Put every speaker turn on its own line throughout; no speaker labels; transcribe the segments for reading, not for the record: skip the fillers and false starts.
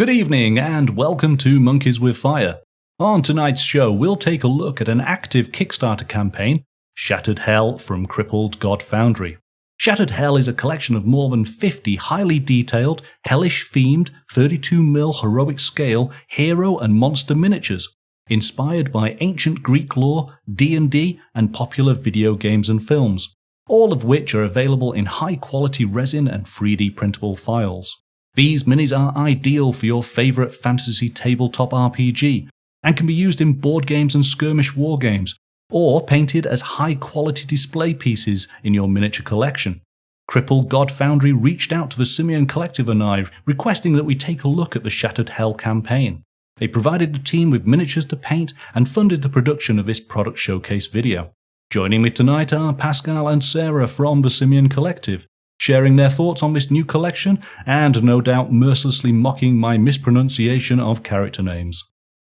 Good evening and welcome to Monkeys with Fire. On tonight's show, we'll take a look at an active Kickstarter campaign, Shattered Hell from Crippled God Foundry. Shattered Hell is a collection of more than 50 highly detailed, Hellish-themed, 32mm heroic scale hero and monster miniatures, inspired by ancient Greek lore, D&D, and popular video games and films, all of which are available in high-quality resin and 3D printable files. These minis are ideal for your favourite fantasy tabletop RPG, and can be used in board games and skirmish wargames, or painted as high-quality display pieces in your miniature collection. Crippled God Foundry reached out to the Simian Collective and I, requesting that we take a look at the Shattered Hell campaign. They provided the team with miniatures to paint and funded the production of this product showcase video. Joining me tonight are Pascal and Sarah from the Simian Collective, sharing their thoughts on this new collection and no doubt mercilessly mocking my mispronunciation of character names.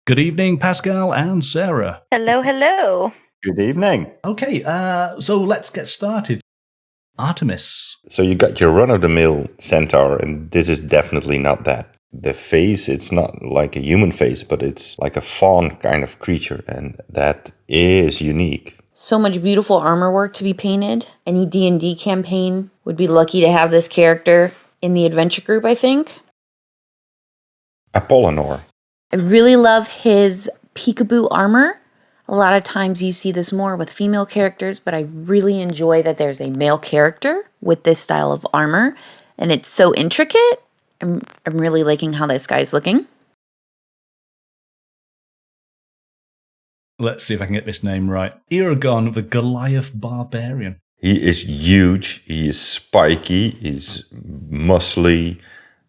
Good evening, Pascal and Sarah.
Hello, hello.
Good evening.
Okay, so let's get started. Artemis.
So you got your run-of-the-mill centaur, and this is definitely not that. The face, it's not like a human face, but it's like a fawn kind of creature, and that is unique.
So much beautiful armor work to be painted. Any D&D campaign would be lucky to have this character in the adventure group, I think.
Apollonor.
I really love his peekaboo armor. A lot of times you see this more with female characters, but I really enjoy that there's a male character with this style of armor, and it's so intricate. I'm really liking how this guy's looking.
Let's see if I can get this name right. Eragon, the Goliath Barbarian.
He is huge, he is spiky, he's muscly.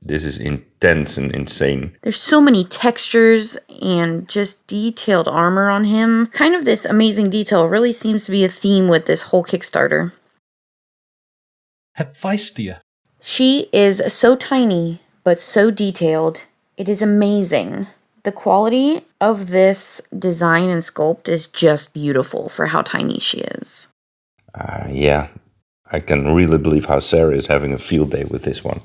This is intense and insane.
There's so many textures and just detailed armor on him. Kind of this amazing detail really seems to be a theme with this whole Kickstarter.
Hephaestia.
She is so tiny, but so detailed. It is amazing. The quality of this design and sculpt is just beautiful for how tiny she is.
Yeah, I can really believe how Sarah is having a field day with this one.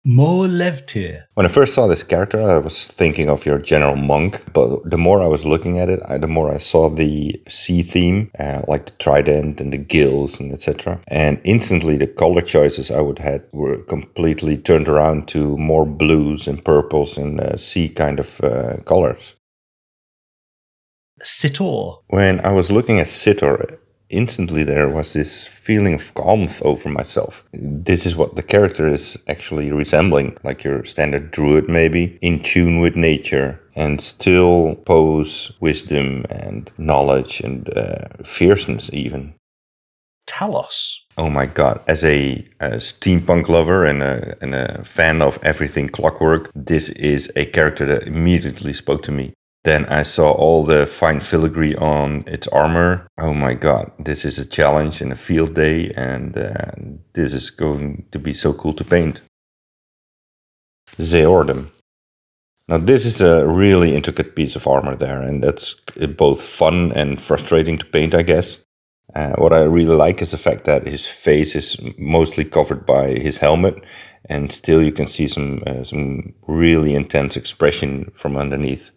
Morlevtir.
When I first saw this character, I was thinking of your general monk, but the more I was looking at it, the more I saw the sea theme, like the trident and the gills and etc. And instantly the color choices I would have were completely turned around to more blues and purples and sea kind of colors.
Sitor.
When I was looking at Sitor, instantly there was this feeling of calm over myself. This is what the character is actually resembling, like your standard druid maybe, in tune with nature and still pose wisdom and knowledge and fierceness even.
Talos.
Oh my god, as a steampunk lover and a fan of everything clockwork, this is a character that immediately spoke to me. Then I saw all the fine filigree on its armor. Oh my god, this is a challenge and a field day, and this is going to be so cool to paint. Zeordem. Now this is a really intricate piece of armor there, and that's both fun and frustrating to paint, I guess. What I really like is the fact that his face is mostly covered by his helmet, and still you can see some really intense expression from underneath.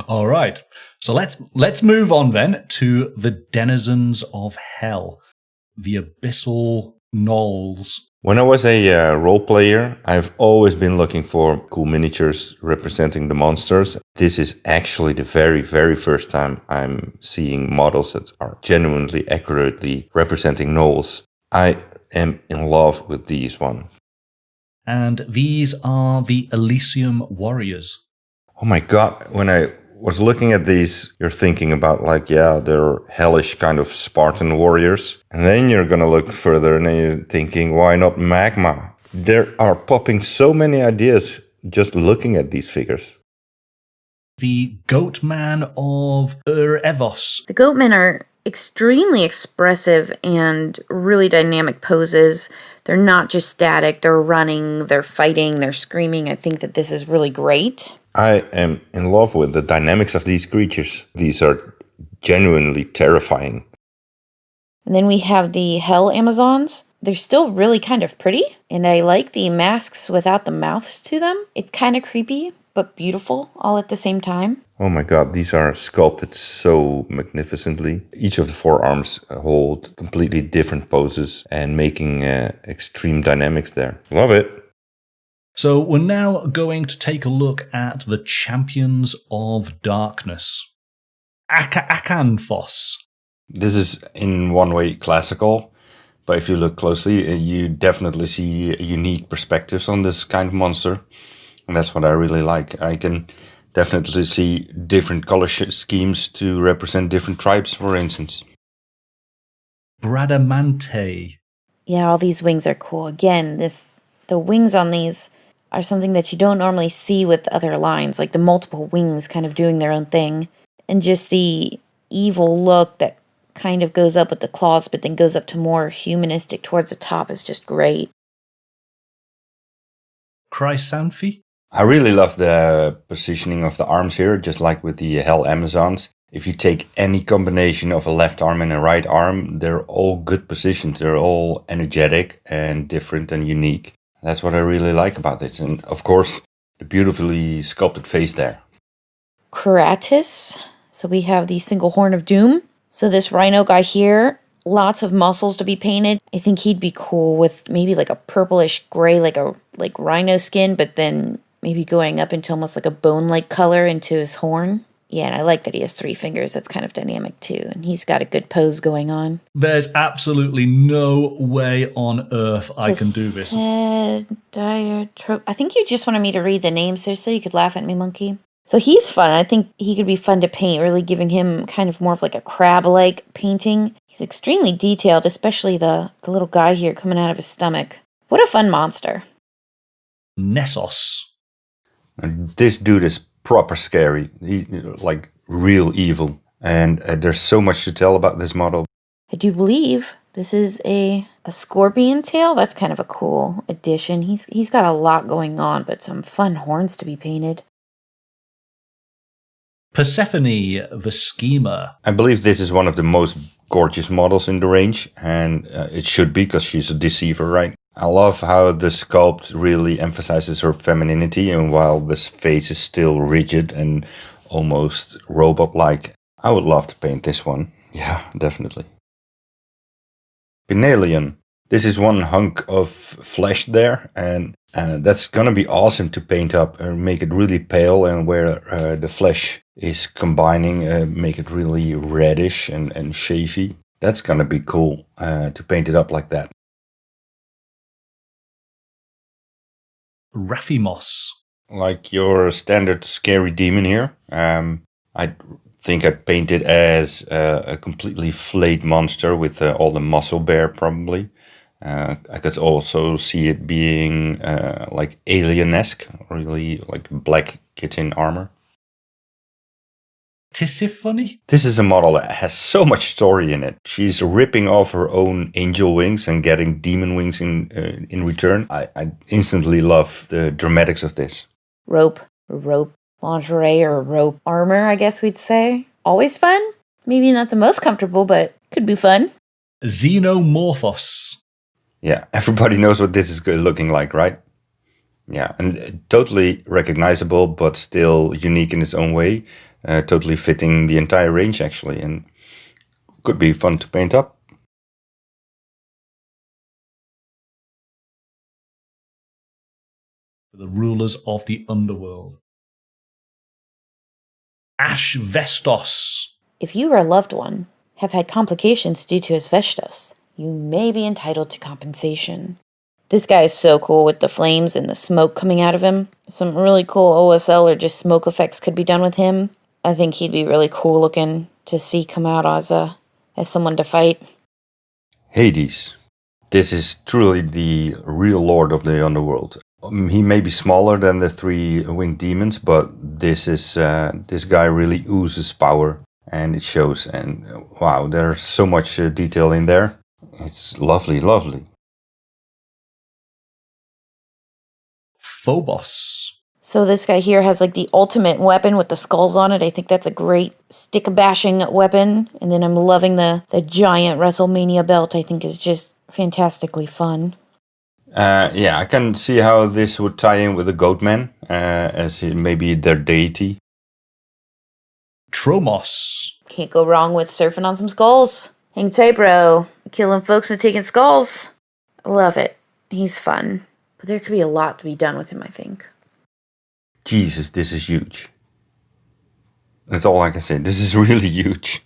All right, so let's move on then to the denizens of hell, the abyssal gnolls.
When I was a role player, I've always been looking for cool miniatures representing the monsters. This is actually the very, very first time I'm seeing models that are genuinely accurately representing gnolls. I am in love with these ones.
And these are the Elysium Warriors.
Oh my god, when I was looking at these, you're thinking about like, yeah, they're hellish kind of Spartan warriors. And then you're gonna look further and then you're thinking, why not magma? There are popping so many ideas just looking at these figures.
The Goatman of Evos.
The Goatmen are extremely expressive and really dynamic poses. They're not just static, they're running, they're fighting, they're screaming. I think that this is really great.
I am in love with the dynamics of these creatures. These are genuinely terrifying.
And then we have the Hell Amazons. they're still really kind of pretty. And I like the masks without the mouths to them. It's kind of creepy, but beautiful all at the same time.
Oh my god, these are sculpted so magnificently. Each of the four arms hold completely different poses and making extreme dynamics there. Love it.
So we're now going to take a look at the Champions of Darkness. Akanthos.
This is in one way classical, but if you look closely, you definitely see unique perspectives on this kind of monster. And that's what I really like. I can definitely see different color schemes to represent different tribes, for instance.
Bradamante.
Yeah, all these wings are cool. Again, the wings on these are something that you don't normally see with other lines, like the multiple wings kind of doing their own thing. And just the evil look that kind of goes up with the claws, but then goes up to more humanistic towards the top is just great.
Chrysanthi.
I really love the positioning of the arms here, just like with the Hell Amazons. If you take any combination of a left arm and a right arm, they're all good positions. They're all energetic and different and unique. That's what I really like about this. And of course, the beautifully sculpted face there.
Kratis. So we have the single horn of doom. So this rhino guy here, lots of muscles to be painted. I think he'd be cool with maybe like a purplish gray, like rhino skin, but then maybe going up into almost like a bone-like color into his horn. Yeah, and I like that he has 3 fingers. That's kind of dynamic too. And he's got a good pose going on.
There's absolutely no way on earth I can do this.
I think you just wanted me to read the names there so you could laugh at me, Monkey. So he's fun. I think he could be fun to paint, really giving him kind of more of like a crab-like painting. He's extremely detailed, especially the little guy here coming out of his stomach. What a fun monster.
Nessos.
And this dude is proper scary. He's like real evil. And there's so much to tell about this model.
I do believe this is a scorpion tail. That's kind of a cool addition. He's got a lot going on, but some fun horns to be painted.
Persephone, the Schemer.
I believe this is one of the most gorgeous models in the range, and it should be because she's a deceiver, right? I love how the sculpt really emphasizes her femininity, and while this face is still rigid and almost robot-like, I would love to paint this one. Yeah, definitely. Pinalion. This is one hunk of flesh there, and that's gonna be awesome to paint up and make it really pale, and where the flesh is combining, make it really reddish and shavy. That's gonna be cool to paint it up like that.
Raphimos.
Like your standard scary demon here. I think I painted as a completely flayed monster with all the muscle bear probably. I could also see it being like alien-esque, really like black kitten armor.
Tisiphone?
This is a model that has so much story in it. She's ripping off her own angel wings and getting demon wings in return. I instantly love the dramatics of this.
Rope lingerie or rope armor, I guess we'd say. Always fun. Maybe not the most comfortable, but could be fun.
Xenomorphos.
Yeah, everybody knows what this is looking like, right? Yeah, and totally recognizable, but still unique in its own way. Totally fitting the entire range, actually, and could be fun to paint up.
For the rulers of the underworld. Ashvestos.
If you or a loved one have had complications due to asbestos, you may be entitled to compensation. This guy is so cool with the flames and the smoke coming out of him. Some really cool OSL or just smoke effects could be done with him. I think he'd be really cool looking to see come out as someone to fight.
Hades. This is truly the real lord of the underworld. He may be smaller than the 3 winged demons, but this guy really oozes power, and it shows. And wow, there's so much detail in there. It's lovely, lovely.
Phobos.
So this guy here has like the ultimate weapon with the skulls on it. I think that's a great stick-bashing weapon. And then I'm loving the giant WrestleMania belt. I think is just fantastically fun.
Yeah, I can see how this would tie in with the Goatman, as maybe their deity.
Tromos.
Can't go wrong with surfing on some skulls. Hang tight, bro. Killing folks and taking skulls. I love it. He's fun. But there could be a lot to be done with him, I think.
Jesus, this is huge. That's all I can say. This is really huge.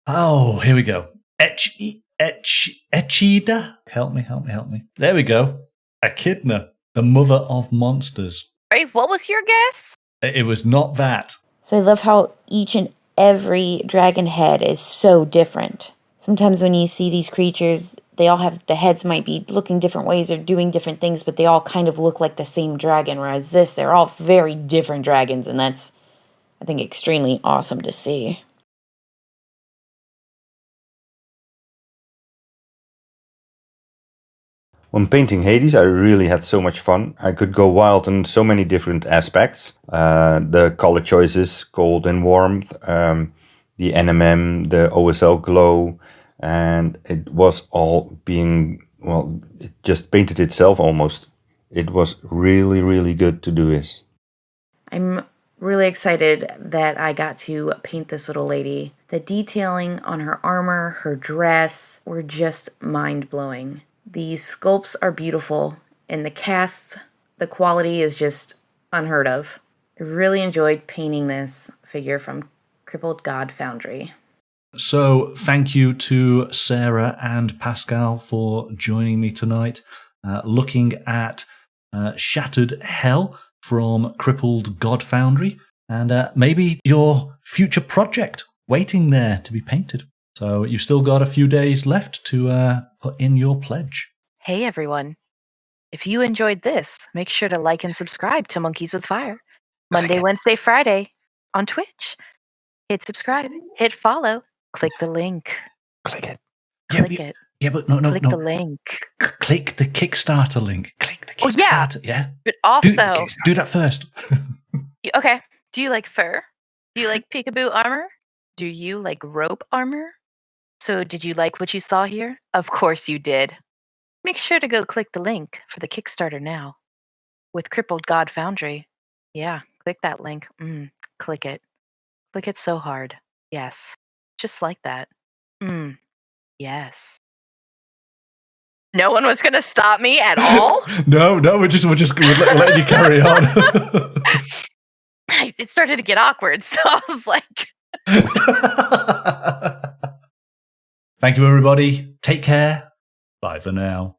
Oh, here we go. Echidna? Help me. There we go. Echidna, the mother of monsters.
Right, what was your guess?
It was not that.
So I love how each and every dragon head is so different. Sometimes when you see these creatures, they all have, the heads might be looking different ways or doing different things, but they all kind of look like the same dragon, whereas this, they're all very different dragons, and that's, I think, extremely awesome to see.
When painting Hades, I really had so much fun. I could go wild on so many different aspects. The color choices, cold and warmth, the NMM, the OSL glow, and it was all being, well, it just painted itself almost. It was really, really good to do this.
I'm really excited that I got to paint this little lady. The detailing on her armor, her dress, were just mind-blowing. The sculpts are beautiful, and the casts, the quality is just unheard of. I really enjoyed painting this figure from Crippled God Foundry.
So thank you to Sarah and Pascal for joining me tonight, looking at Shattered Hell from Crippled God Foundry, and maybe your future project waiting there to be painted. So you've still got a few days left to put in your pledge.
Hey everyone. If you enjoyed this, make sure to like and subscribe to Monkeys with Fire. Monday, Wednesday, Friday on Twitch. Hit subscribe, hit follow, click the link.
Click it.
Click it.
Yeah, but no.
Click the link.
Click the Kickstarter link. Click the
Oh, yeah.
Kickstarter. Yeah.
But also,
Do that first.
okay. Do you like fur? Do you like peekaboo armor? Do you like rope armor? So did you like what you saw here? Of course you did. Make sure to go click the link for the Kickstarter now. With Crippled God Foundry. Yeah, click that link. Click it. Click it so hard. Yes. Just like that. Yes. No one was going to stop me at all?
No, we're letting you carry on.
It started to get awkward, so I was like...
Thank you, everybody. Take care. Bye for now.